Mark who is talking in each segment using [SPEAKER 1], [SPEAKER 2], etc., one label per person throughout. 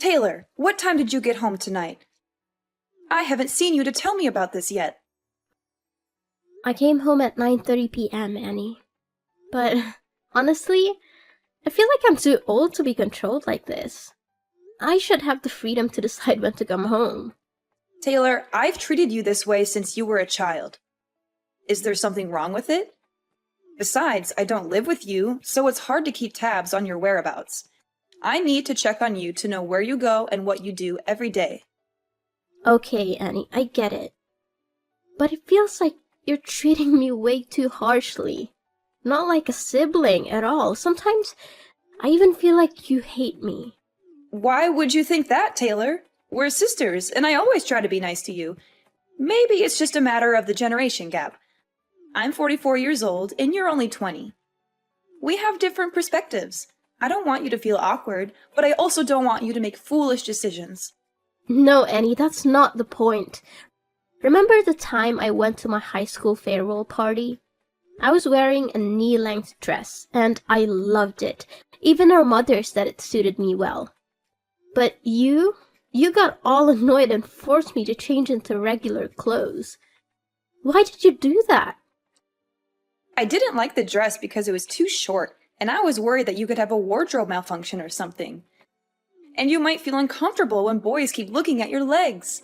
[SPEAKER 1] Taylor, what time did you get home tonight? I haven't seen you to tell me about this yet.
[SPEAKER 2] I came home at 9:30 p.m., Annie. But honestly, I feel like I'm too old to be controlled like this. I should have the freedom to decide when to come home.
[SPEAKER 1] Taylor, I've treated you this way since you were a child. Is there something wrong with it? Besides, I don't live with you, so it's hard to keep tabs on your whereabouts. I need to check on you to know where you go and what you do every day.
[SPEAKER 2] Okay, Annie, I get it. But it feels like you're treating me way too harshly. Not like a sibling at all. Sometimes I even feel like you hate me.
[SPEAKER 1] Why would you think that, Taylor? We're sisters, and I always try to be nice to you. Maybe it's just a matter of the generation gap. I'm 44 years old, and you're only 20. We have different perspectives. I don't want you to feel awkward, but I also don't want you to make foolish decisions.
[SPEAKER 2] No, Annie, that's not the point. Remember the time I went to my high school farewell party? I was wearing a knee-length dress, and I loved it. Even our mother said it suited me well. But you got all annoyed and forced me to change into regular clothes. Why did you do that?
[SPEAKER 1] I didn't like the dress because it was too short, and I was worried that you could have a wardrobe malfunction or something. And you might feel uncomfortable when boys keep looking at your legs.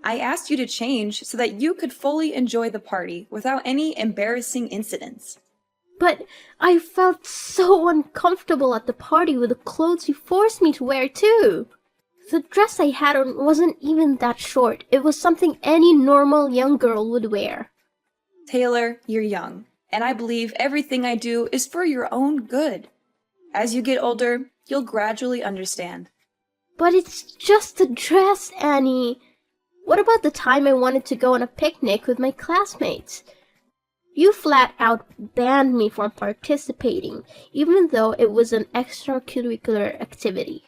[SPEAKER 1] I asked you to change so that you could fully enjoy the party without any embarrassing incidents.
[SPEAKER 2] But I felt so uncomfortable at the party with the clothes you forced me to wear too. The dress I had on wasn't even that short. It was something any normal young girl would wear.
[SPEAKER 1] Taylor, you're young, and I believe everything I do is for your own good. As you get older, you'll gradually understand.
[SPEAKER 2] But it's just a dress, Annie. What about the time I wanted to go on a picnic with my classmates? You flat out banned me from participating, even though it was an extracurricular activity.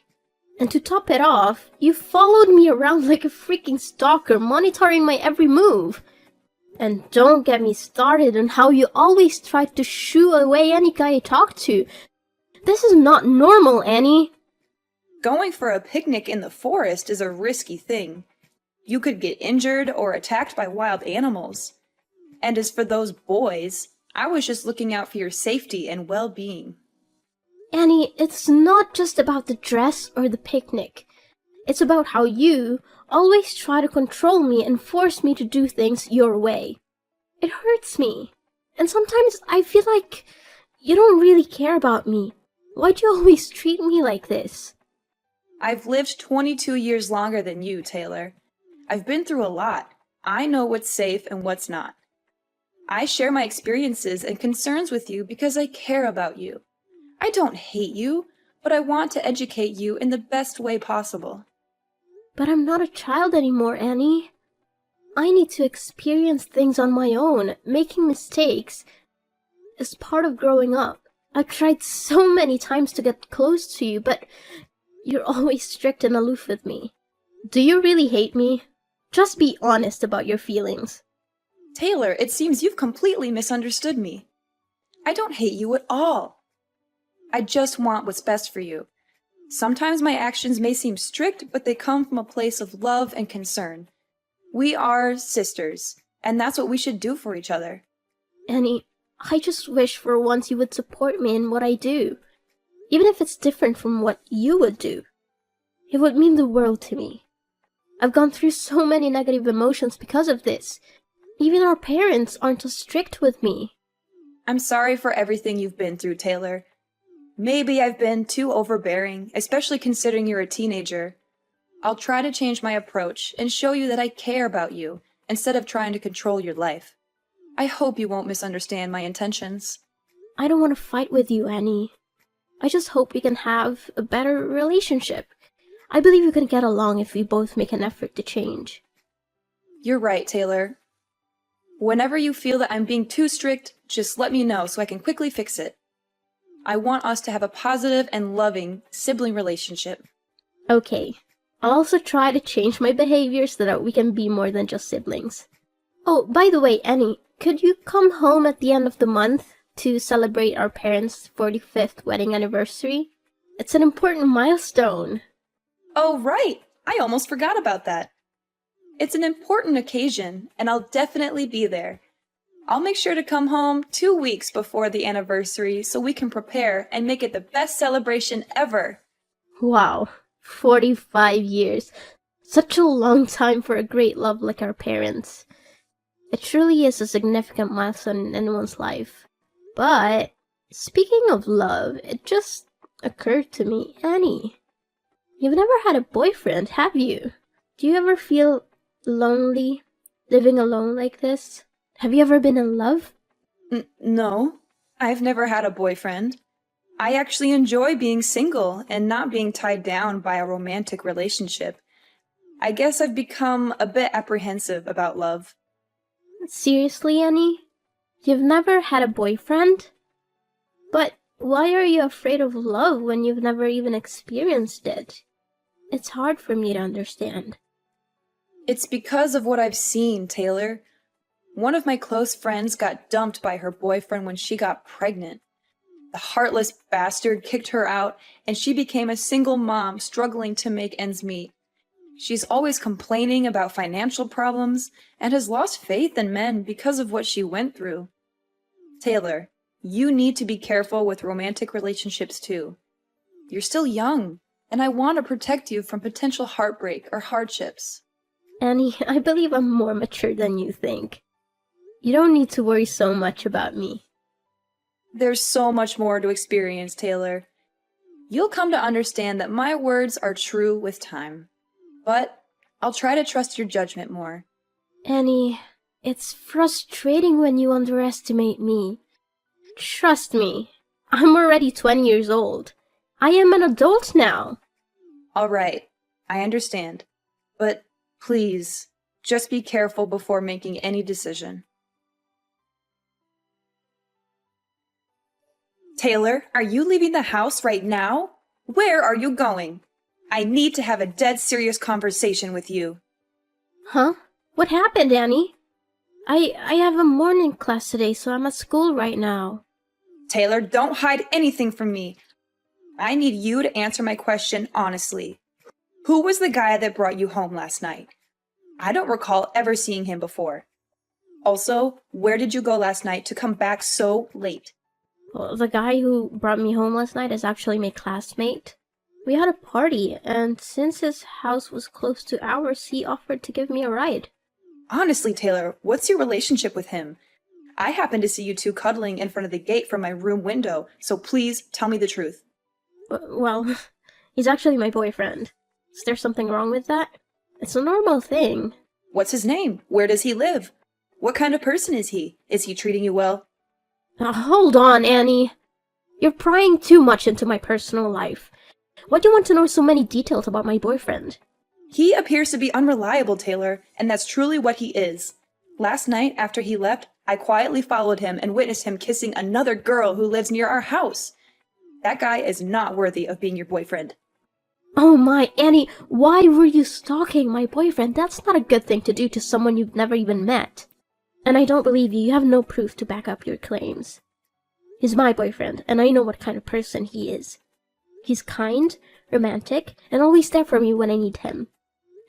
[SPEAKER 2] And to top it off, you followed me around like a freaking stalker, monitoring my every move. And don't get me started on how you always tried to shoo away any guy I talked to. This is not normal, Annie.
[SPEAKER 1] Going for a picnic in the forest is a risky thing. You could get injured or attacked by wild animals. And as for those boys, I was just looking out for your safety and well-being.
[SPEAKER 2] Annie, it's not just about the dress or the picnic. It's about how you always try to control me and force me to do things your way. It hurts me. And sometimes I feel like you don't really care about me. Why do you always treat me like this?
[SPEAKER 1] I've lived 22 years longer than you, Taylor. I've been through a lot. I know what's safe and what's not. I share my experiences and concerns with you because I care about you. I don't hate you, but I want to educate you in the best way possible.
[SPEAKER 2] But I'm not a child anymore, Annie. I need to experience things on my own. Making mistakes is part of growing up. I've tried so many times to get close to you, but you're always strict and aloof with me. Do you really hate me? Just be honest about your feelings.
[SPEAKER 1] Taylor, it seems you've completely misunderstood me. I don't hate you at all. I just want what's best for you. Sometimes my actions may seem strict, but they come from a place of love and concern. We are sisters, and that's what we should do for each other.
[SPEAKER 2] Annie, I just wish for once you would support me in what I do. Even if it's different from what you would do. It would mean the world to me. I've gone through so many negative emotions because of this. Even our parents aren't as strict with me.
[SPEAKER 1] I'm sorry for everything you've been through, Taylor. Maybe I've been too overbearing, especially considering you're a teenager. I'll try to change my approach and show you that I care about you, instead of trying to control your life. I hope you won't misunderstand my intentions.
[SPEAKER 2] I don't want to fight with you, Annie. I just hope we can have a better relationship. I believe we can get along if we both make an effort to change.
[SPEAKER 1] You're right, Taylor. Whenever you feel that I'm being too strict, just let me know so I can quickly fix it. I want us to have a positive and loving sibling relationship.
[SPEAKER 2] Okay. I'll also try to change my behavior so that we can be more than just siblings. Oh, by the way, Annie, could you come home at the end of the month to celebrate our parents' 45th wedding anniversary? It's an important milestone.
[SPEAKER 1] Oh, right! I almost forgot about that. It's an important occasion, and I'll definitely be there. I'll make sure to come home 2 weeks before the anniversary so we can prepare and make it the best celebration ever.
[SPEAKER 2] Wow, 45 years. Such a long time for a great love like our parents. It truly is a significant milestone in anyone's life. But, speaking of love, it just occurred to me, Annie. You've never had a boyfriend, have you? Do you ever feel lonely, living alone like this? Have you ever been in love?
[SPEAKER 1] No, I've never had a boyfriend. I actually enjoy being single and not being tied down by a romantic relationship. I guess I've become a bit apprehensive about love.
[SPEAKER 2] Seriously, Annie? You've never had a boyfriend? But why are you afraid of love when you've never even experienced it? It's hard for me to understand.
[SPEAKER 1] It's because of what I've seen, Taylor. One of my close friends got dumped by her boyfriend when she got pregnant. The heartless bastard kicked her out, and she became a single mom struggling to make ends meet. She's always complaining about financial problems and has lost faith in men because of what she went through. Taylor, you need to be careful with romantic relationships too. You're still young, and I want to protect you from potential heartbreak or hardships.
[SPEAKER 2] Annie, I believe I'm more mature than you think. You don't need to worry so much about me.
[SPEAKER 1] There's so much more to experience, Taylor. You'll come to understand that my words are true with time. But I'll try to trust your judgment more.
[SPEAKER 2] Annie, it's frustrating when you underestimate me. Trust me, I'm already 20 years old. I am an adult now.
[SPEAKER 1] All right, I understand. But please, just be careful before making any decision. Taylor, are you leaving the house right now? Where are you going? I need to have a dead serious conversation with you.
[SPEAKER 2] Huh? What happened, Annie? I have a morning class today, so I'm at school right now.
[SPEAKER 1] Taylor, don't hide anything from me. I need you to answer my question honestly. Who was the guy that brought you home last night? I don't recall ever seeing him before. Also, where did you go last night to come back so late?
[SPEAKER 2] Well, the guy who brought me home last night is actually my classmate. We had a party, and since his house was close to ours, he offered to give me a ride.
[SPEAKER 1] Honestly, Taylor, what's your relationship with him? I happened to see you two cuddling in front of the gate from my room window, so please tell me the truth.
[SPEAKER 2] Well, he's actually my boyfriend. Is there something wrong with that? It's a normal thing.
[SPEAKER 1] What's his name? Where does he live? What kind of person is he? Is he treating you well?
[SPEAKER 2] Hold on, Annie. You're prying too much into my personal life. Why do you want to know so many details about my boyfriend?
[SPEAKER 1] He appears to be unreliable, Taylor, and that's truly what he is. Last night, after he left, I quietly followed him and witnessed him kissing another girl who lives near our house. That guy is not worthy of being your boyfriend.
[SPEAKER 2] Oh my, Annie, why were you stalking my boyfriend? That's not a good thing to do to someone you've never even met. And I don't believe you. You have no proof to back up your claims. He's my boyfriend, and I know what kind of person he is. He's kind, romantic, and always there for me when I need him.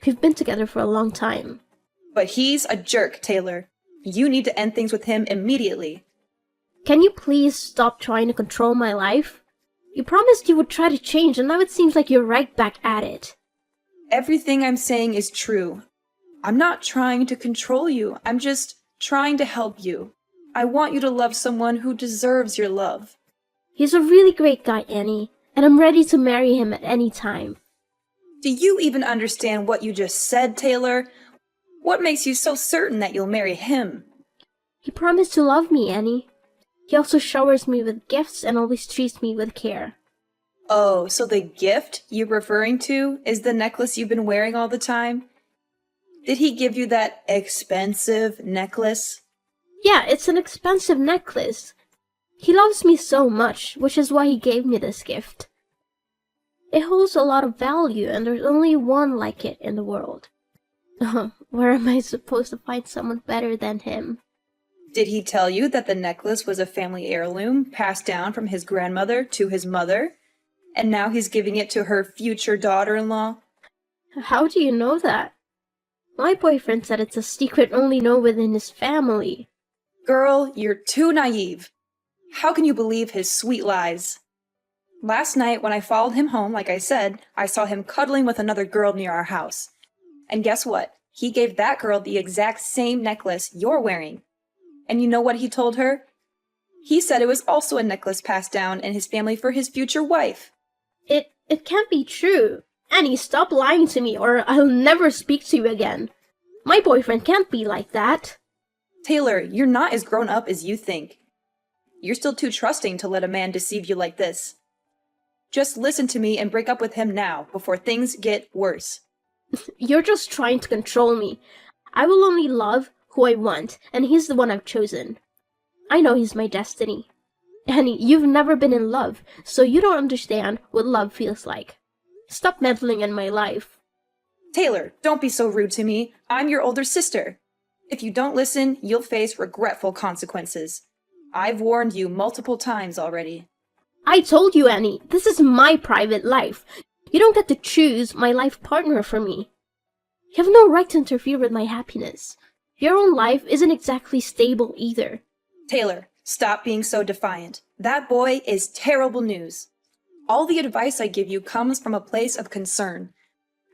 [SPEAKER 2] We've been together for a long time.
[SPEAKER 1] But he's a jerk, Taylor. You need to end things with him immediately.
[SPEAKER 2] Can you please stop trying to control my life? You promised you would try to change, and now it seems like you're right back at it.
[SPEAKER 1] Everything I'm saying is true. I'm not trying to control you. I'm just trying to help you. I want you to love someone who deserves your love.
[SPEAKER 2] He's a really great guy, Annie, and I'm ready to marry him at any time.
[SPEAKER 1] Do you even understand what you just said, Taylor? What makes you so certain that you'll marry him?
[SPEAKER 2] He promised to love me, Annie. He also showers me with gifts and always treats me with care.
[SPEAKER 1] Oh, so the gift you're referring to is the necklace you've been wearing all the time? Did he give you that expensive necklace?
[SPEAKER 2] Yeah, it's an expensive necklace. He loves me so much, which is why he gave me this gift. It holds a lot of value, and there's only one like it in the world. Where am I supposed to find someone better than him?
[SPEAKER 1] Did he tell you that the necklace was a family heirloom passed down from his grandmother to his mother? And now he's giving it to her future daughter-in-law?
[SPEAKER 2] How do you know that? My boyfriend said it's a secret only known within his family.
[SPEAKER 1] Girl, you're too naive. How can you believe his sweet lies? Last night, when I followed him home, like I said, I saw him cuddling with another girl near our house. And guess what? He gave that girl the exact same necklace you're wearing. And you know what he told her? He said it was also a necklace passed down in his family for his future wife.
[SPEAKER 2] It can't be true. Annie, stop lying to me or I'll never speak to you again. My boyfriend can't be like that.
[SPEAKER 1] Taylor, you're not as grown up as you think. You're still too trusting to let a man deceive you like this. Just listen to me and break up with him now, before things get worse.
[SPEAKER 2] You're just trying to control me. I will only love who I want, and he's the one I've chosen. I know he's my destiny. Annie, you've never been in love, so you don't understand what love feels like. Stop meddling in my life.
[SPEAKER 1] Taylor, don't be so rude to me. I'm your older sister. If you don't listen, you'll face regretful consequences. I've warned you multiple times already.
[SPEAKER 2] I told you, Annie, this is my private life. You don't get to choose my life partner for me. You have no right to interfere with my happiness. Your own life isn't exactly stable either.
[SPEAKER 1] Taylor, stop being so defiant. That boy is terrible news. All the advice I give you comes from a place of concern.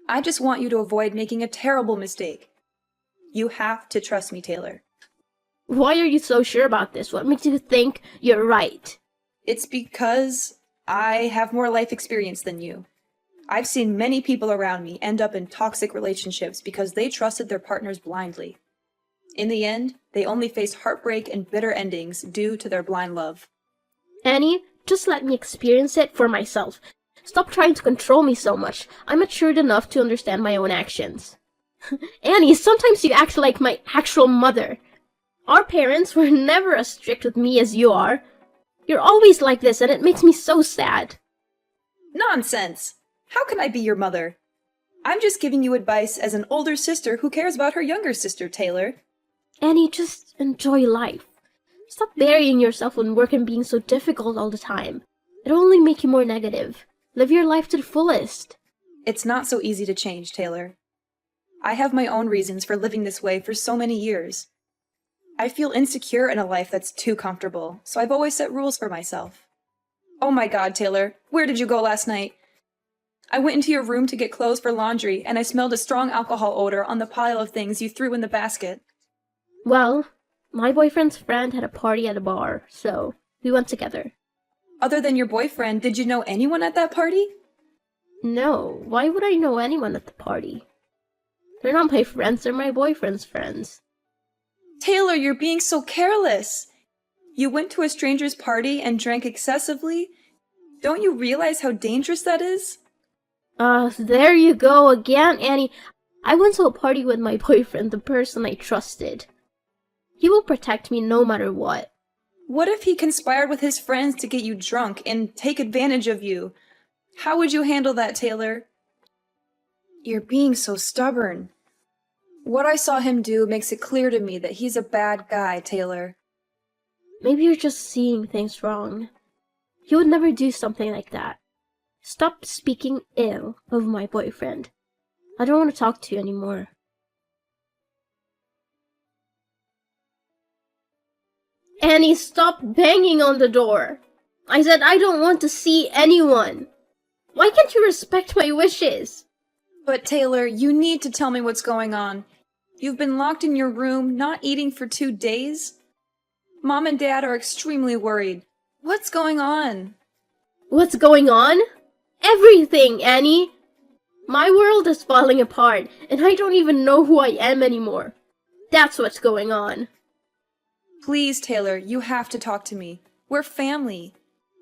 [SPEAKER 1] I just want you to avoid making a terrible mistake. You have to trust me, Taylor.
[SPEAKER 2] Why are you so sure about this? What makes you think you're right?
[SPEAKER 1] It's because I have more life experience than you. I've seen many people around me end up in toxic relationships because they trusted their partners blindly. In the end, they only faced heartbreak and bitter endings due to their blind love.
[SPEAKER 2] Annie, just let me experience it for myself. Stop trying to control me so much. I'm matured enough to understand my own actions. Annie, sometimes you act like my actual mother. Our parents were never as strict with me as you are. You're always like this, and it makes me so sad.
[SPEAKER 1] Nonsense! How can I be your mother? I'm just giving you advice as an older sister who cares about her younger sister, Taylor.
[SPEAKER 2] Annie, just enjoy life. Stop burying yourself in work and being so difficult all the time. It'll only make you more negative. Live your life to the fullest.
[SPEAKER 1] It's not so easy to change, Taylor. I have my own reasons for living this way for so many years. I feel insecure in a life that's too comfortable, so I've always set rules for myself. Oh my God, Taylor, where did you go last night? I went into your room to get clothes for laundry, and I smelled a strong alcohol odor on the pile of things you threw in the basket.
[SPEAKER 2] Well, my boyfriend's friend had a party at a bar, so we went together.
[SPEAKER 1] Other than your boyfriend, did you know anyone at that party?
[SPEAKER 2] No, why would I know anyone at the party? They're not my friends, they're my boyfriend's friends.
[SPEAKER 1] Taylor, you're being so careless. You went to a stranger's party and drank excessively? Don't you realize how dangerous that is?
[SPEAKER 2] There you go again, Annie. I went to a party with my boyfriend, the person I trusted. He will protect me no matter what.
[SPEAKER 1] What if he conspired with his friends to get you drunk and take advantage of you? How would you handle that, Taylor? You're being so stubborn. What I saw him do makes it clear to me that he's a bad guy, Taylor.
[SPEAKER 2] Maybe you're just seeing things wrong. He would never do something like that. Stop speaking ill of my boyfriend. I don't want to talk to you anymore. Annie, stop banging on the door. I said I don't want to see anyone. Why can't you respect my wishes?
[SPEAKER 1] But Taylor, you need to tell me what's going on. You've been locked in your room, not eating for 2 days? Mom and Dad are extremely worried. What's going on?
[SPEAKER 2] What's going on? Everything, Annie! My world is falling apart, and I don't even know who I am anymore. That's what's going on.
[SPEAKER 1] Please, Taylor, you have to talk to me. We're family.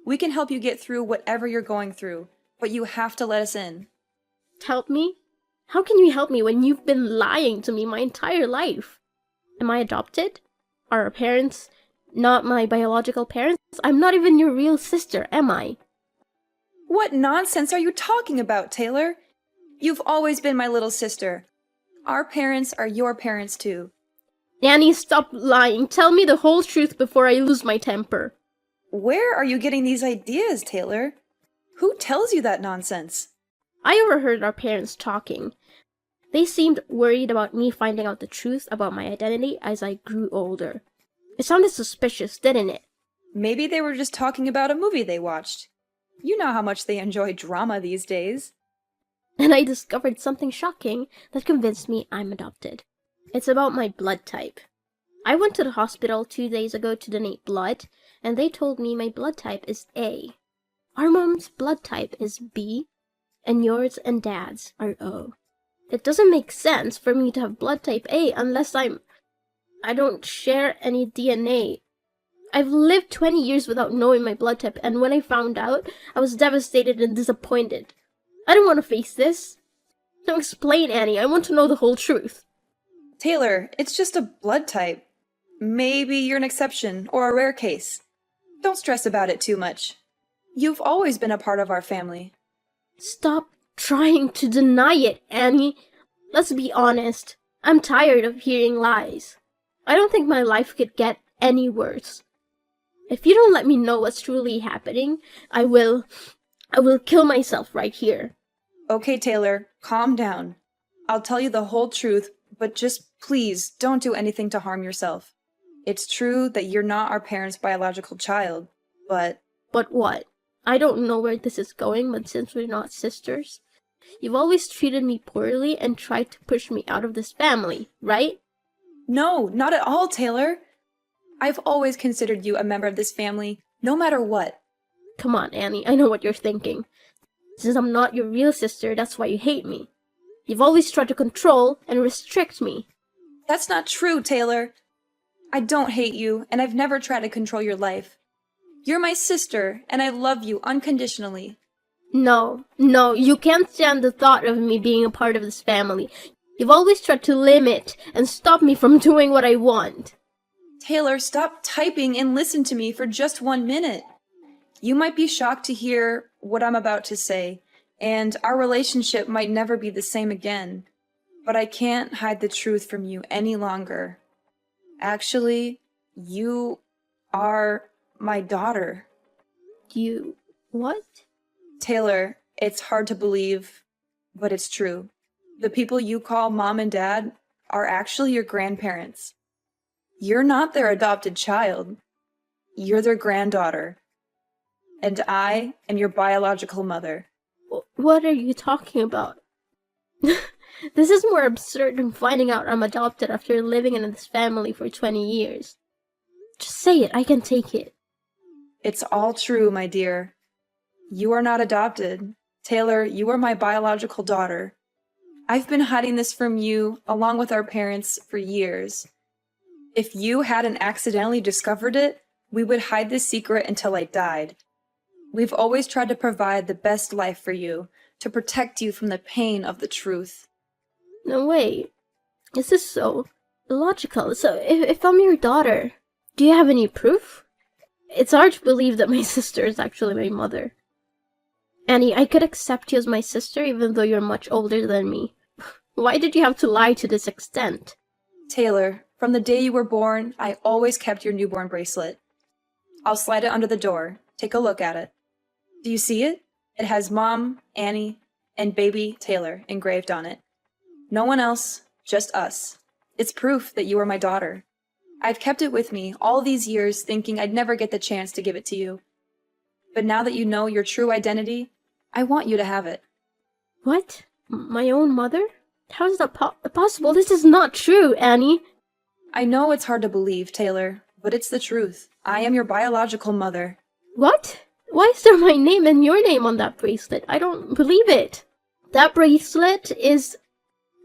[SPEAKER 1] We can help you get through whatever you're going through, but you have to let us in.
[SPEAKER 2] Help me? How can you help me when you've been lying to me my entire life? Am I adopted? Are our parents not my biological parents? I'm not even your real sister, am I?
[SPEAKER 1] What nonsense are you talking about, Taylor? You've always been my little sister. Our parents are your parents too.
[SPEAKER 2] Annie, stop lying. Tell me the whole truth before I lose my temper.
[SPEAKER 1] Where are you getting these ideas, Taylor? Who tells you that nonsense?
[SPEAKER 2] I overheard our parents talking. They seemed worried about me finding out the truth about my identity as I grew older. It sounded suspicious, didn't it?
[SPEAKER 1] Maybe they were just talking about a movie they watched. You know how much they enjoy drama these days.
[SPEAKER 2] And I discovered something shocking that convinced me I'm adopted. It's about my blood type. I went to the hospital 2 days ago to donate blood, and they told me my blood type is A. Our mom's blood type is B, and yours and Dad's are O. It doesn't make sense for me to have blood type A unless I don't share any DNA. I've lived 20 years without knowing my blood type, and when I found out, I was devastated and disappointed. I don't want to face this. Now explain, Annie. I want to know the whole truth.
[SPEAKER 1] Taylor, it's just a blood type. Maybe you're an exception or a rare case. Don't stress about it too much. You've always been a part of our family.
[SPEAKER 2] Stop trying to deny it, Annie. Let's be honest. I'm tired of hearing lies. I don't think my life could get any worse. If you don't let me know what's truly happening, I will kill myself right here.
[SPEAKER 1] Okay, Taylor, calm down. I'll tell you the whole truth, but just please don't do anything to harm yourself. It's true that you're not our parents' biological child, but...
[SPEAKER 2] But what? I don't know where this is going, but since we're not sisters, you've always treated me poorly and tried to push me out of this family, right?
[SPEAKER 1] No, not at all, Taylor. I've always considered you a member of this family, no matter what.
[SPEAKER 2] Come on, Annie, I know what you're thinking. Since I'm not your real sister, that's why you hate me. You've always tried to control and restrict me.
[SPEAKER 1] That's not true, Taylor. I don't hate you, and I've never tried to control your life. You're my sister, and I love you unconditionally.
[SPEAKER 2] No, you can't stand the thought of me being a part of this family. You've always tried to limit and stop me from doing what I want.
[SPEAKER 1] Taylor, stop typing and listen to me for just 1 minute. You might be shocked to hear what I'm about to say, and our relationship might never be the same again. But I can't hide the truth from you any longer. Actually, you are my daughter.
[SPEAKER 2] You... what?
[SPEAKER 1] Taylor, it's hard to believe, but it's true. The people you call Mom and Dad are actually your grandparents. You're not their adopted child. You're their granddaughter. And I am your biological mother.
[SPEAKER 2] What are you talking about? This is more absurd than finding out I'm adopted after living in this family for 20 years. Just say it, I can take it.
[SPEAKER 1] It's all true, my dear. You are not adopted. Taylor, you are my biological daughter. I've been hiding this from you, along with our parents, for years. If you hadn't accidentally discovered it, we would hide this secret until I died. We've always tried to provide the best life for you, to protect you from the pain of the truth.
[SPEAKER 2] No, wait. This is so illogical. So, if I'm your daughter, do you have any proof? It's hard to believe that my sister is actually my mother. Annie, I could accept you as my sister even though you're much older than me. Why did you have to lie to this extent?
[SPEAKER 1] Taylor, from the day you were born, I always kept your newborn bracelet. I'll slide it under the door. Take a look at it. Do you see it? It has Mom, Annie, and baby Taylor engraved on it. No one else, just us. It's proof that you are my daughter. I've kept it with me all these years thinking I'd never get the chance to give it to you. But now that you know your true identity, I want you to have it.
[SPEAKER 2] What? My own mother? How is that possible? This is not true, Annie.
[SPEAKER 1] I know it's hard to believe, Taylor, but it's the truth. I am your biological mother.
[SPEAKER 2] What? Why is there my name and your name on that bracelet? I don't believe it. That bracelet is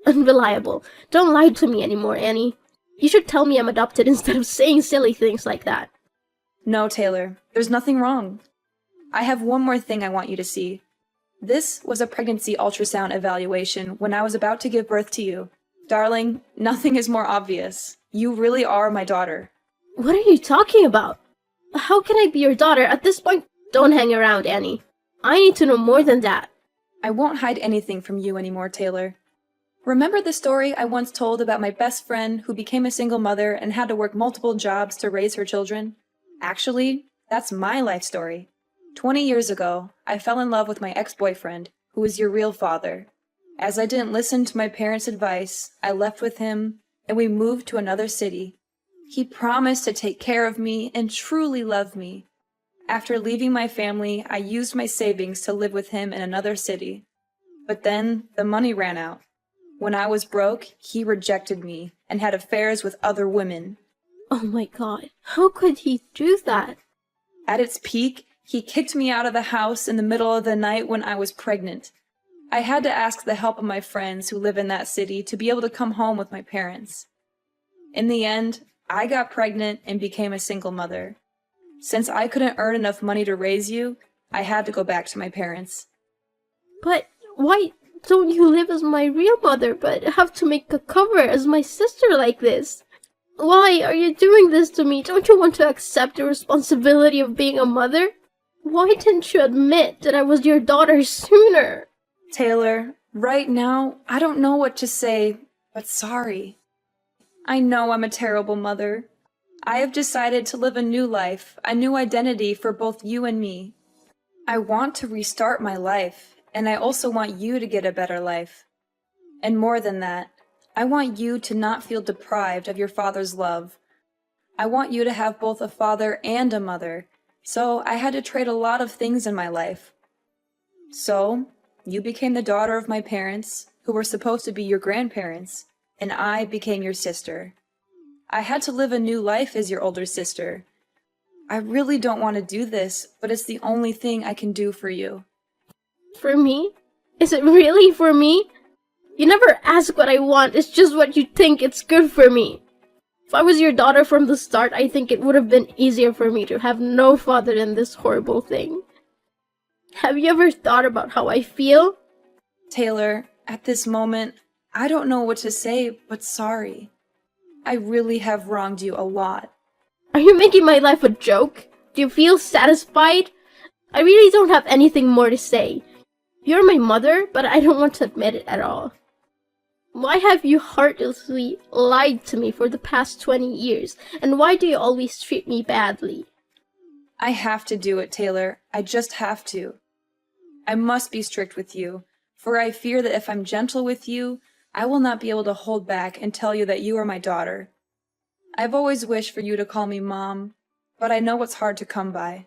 [SPEAKER 2] unreliable. Don't lie to me anymore, Annie. You should tell me I'm adopted instead of saying silly things like that.
[SPEAKER 1] No, Taylor, there's nothing wrong. I have one more thing I want you to see. This was a pregnancy ultrasound evaluation when I was about to give birth to you. Darling, nothing is more obvious. You really are my daughter.
[SPEAKER 2] What are you talking about? How can I be your daughter at this point? Don't hang around, Annie. I need to know more than that.
[SPEAKER 1] I won't hide anything from you anymore, Taylor. Remember the story I once told about my best friend who became a single mother and had to work multiple jobs to raise her children? Actually, that's my life story. 20 years ago, I fell in love with my ex-boyfriend. who is your real father. As I didn't listen to my parents' advice, I left with him, and we moved to another city. He promised to take care of me and truly love me. After leaving my family, I used my savings to live with him in another city. But then the money ran out. When I was broke, he rejected me and had affairs with other women.
[SPEAKER 2] Oh my god, how could he do that?
[SPEAKER 1] At its peak, he kicked me out of the house in the middle of the night when I was pregnant. I had to ask the help of my friends who live in that city to be able to come home with my parents. In the end, I got pregnant and became a single mother. Since I couldn't earn enough money to raise you, I had to go back to my parents.
[SPEAKER 2] But why don't you live as my real mother but have to make a cover as my sister like this? Why are you doing this to me? Don't you want to accept the responsibility of being a mother? Why didn't you admit that I was your daughter sooner?
[SPEAKER 1] Taylor, right now, I don't know what to say, but sorry. I know I'm a terrible mother. I have decided to live a new life, a new identity for both you and me. I want to restart my life, and I also want you to get a better life. And more than that, I want you to not feel deprived of your father's love. I want you to have both a father and a mother, so I had to trade a lot of things in my life. So, you became the daughter of my parents, who were supposed to be your grandparents, and I became your sister. I had to live a new life as your older sister. I really don't want to do this, but it's the only thing I can do for you.
[SPEAKER 2] For me? Is it really for me? You never ask what I want, it's just what you think it's good for me. If I was your daughter from the start, I think it would have been easier for me to have no father than this horrible thing. Have you ever thought about how I feel?
[SPEAKER 1] Taylor, at this moment, I don't know what to say, but sorry. I really have wronged you a lot.
[SPEAKER 2] Are you making my life a joke? Do you feel satisfied? I really don't have anything more to say. You're my mother, but I don't want to admit it at all. Why have you heartlessly lied to me for the past 20 years? And why do you always treat me badly?
[SPEAKER 1] I have to do it, Taylor. I just have to. I must be strict with you, for I fear that if I'm gentle with you, I will not be able to hold back and tell you that you are my daughter. I've always wished for you to call me Mom, but I know it's hard to come by.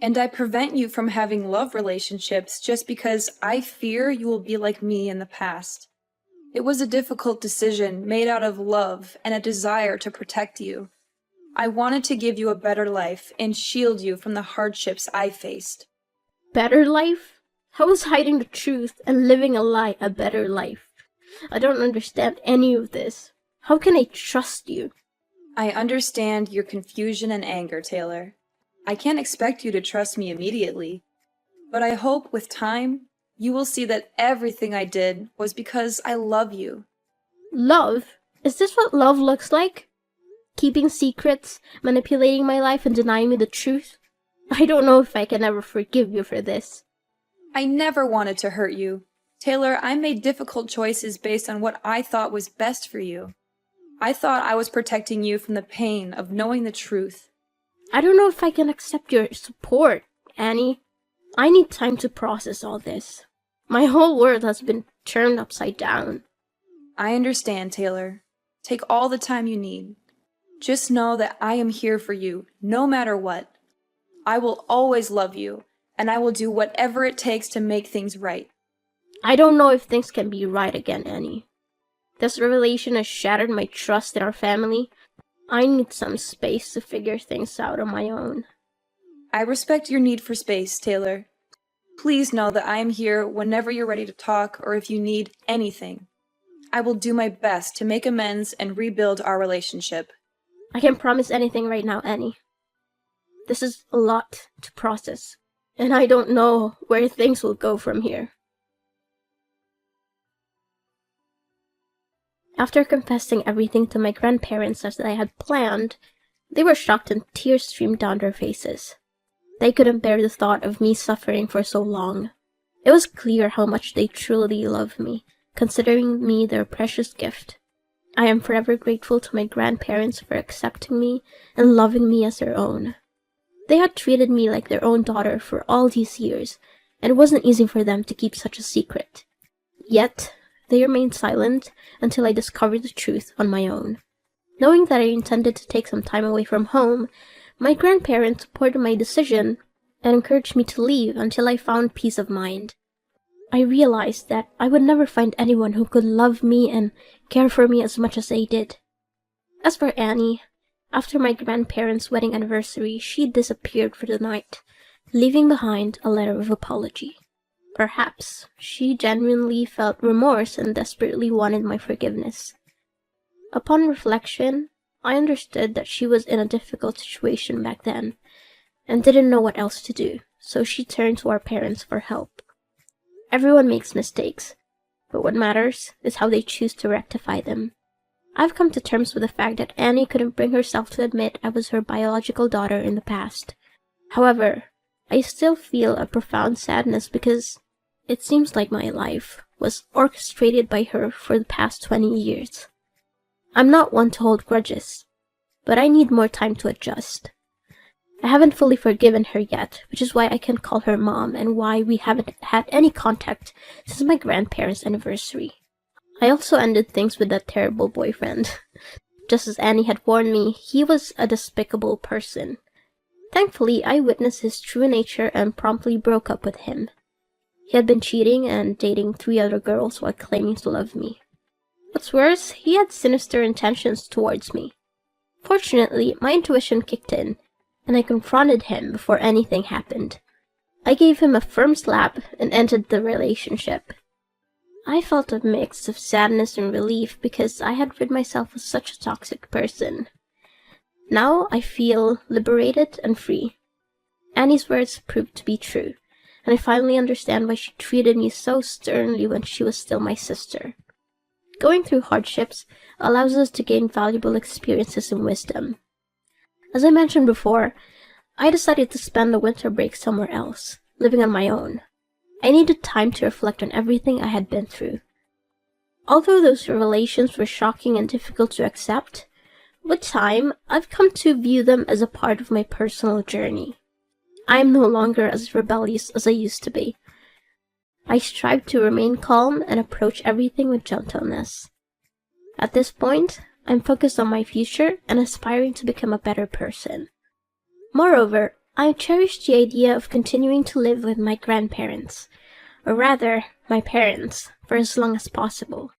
[SPEAKER 1] And I prevent you from having love relationships just because I fear you will be like me in the past. It was a difficult decision made out of love and a desire to protect you. I wanted to give you a better life and shield you from the hardships I faced.
[SPEAKER 2] Better life? How is hiding the truth and living a lie a better life? I don't understand any of this. How can I trust you?
[SPEAKER 1] I understand your confusion and anger, Taylor. I can't expect you to trust me immediately, but I hope with time you will see that everything I did was because I love you.
[SPEAKER 2] Love? Is this what love looks like? Keeping secrets, manipulating my life, and denying me the truth? I don't know if I can ever forgive you for this.
[SPEAKER 1] I never wanted to hurt you. Taylor, I made difficult choices based on what I thought was best for you. I thought I was protecting you from the pain of knowing the truth.
[SPEAKER 2] I don't know if I can accept your support, Annie. I need time to process all this. My whole world has been turned upside down.
[SPEAKER 1] I understand, Taylor. Take all the time you need. Just know that I am here for you, no matter what. I will always love you, and I will do whatever it takes to make things right.
[SPEAKER 2] I don't know if things can be right again, Annie. This revelation has shattered my trust in our family. I need some space to figure things out on my own.
[SPEAKER 1] I respect your need for space, Taylor. Please know that I am here whenever you're ready to talk or if you need anything. I will do my best to make amends and rebuild our relationship.
[SPEAKER 2] I can't promise anything right now, Annie. This is a lot to process, and I don't know where things will go from here. After confessing everything to my grandparents as I had planned, they were shocked and tears streamed down their faces. They couldn't bear the thought of me suffering for so long. It was clear how much they truly loved me, considering me their precious gift. I am forever grateful to my grandparents for accepting me and loving me as their own. They had treated me like their own daughter for all these years, and it wasn't easy for them to keep such a secret. Yet, they remained silent until I discovered the truth on my own. Knowing that I intended to take some time away from home, my grandparents supported my decision and encouraged me to leave until I found peace of mind. I realized that I would never find anyone who could love me and care for me as much as they did. As for Annie, after my grandparents' wedding anniversary, she disappeared for the night, leaving behind a letter of apology. Perhaps she genuinely felt remorse and desperately wanted my forgiveness. Upon reflection, I understood that she was in a difficult situation back then and didn't know what else to do, so she turned to our parents for help. Everyone makes mistakes, but what matters is how they choose to rectify them. I've come to terms with the fact that Annie couldn't bring herself to admit I was her biological daughter in the past. However, I still feel a profound sadness because it seems like my life was orchestrated by her for the past 20 years. I'm not one to hold grudges, but I need more time to adjust. I haven't fully forgiven her yet, which is why I can call her mom and why we haven't had any contact since my grandparents' anniversary. I also ended things with that terrible boyfriend. Just as Annie had warned me, he was a despicable person. Thankfully, I witnessed his true nature and promptly broke up with him. He had been cheating and dating 3 other girls while claiming to love me. What's worse, he had sinister intentions towards me. Fortunately, my intuition kicked in, and I confronted him before anything happened. I gave him a firm slap and ended the relationship. I felt a mix of sadness and relief because I had rid myself of such a toxic person. Now I feel liberated and free. Annie's words proved to be true, and I finally understand why she treated me so sternly when she was still my sister. Going through hardships allows us to gain valuable experiences and wisdom. As I mentioned before, I decided to spend the winter break somewhere else, living on my own. I needed time to reflect on everything I had been through. Although those revelations were shocking and difficult to accept, with time, I've come to view them as a part of my personal journey. I am no longer as rebellious as I used to be. I strive to remain calm and approach everything with gentleness. At this point, I'm focused on my future and aspiring to become a better person. Moreover, I cherish the idea of continuing to live with my grandparents, or rather, my parents, for as long as possible.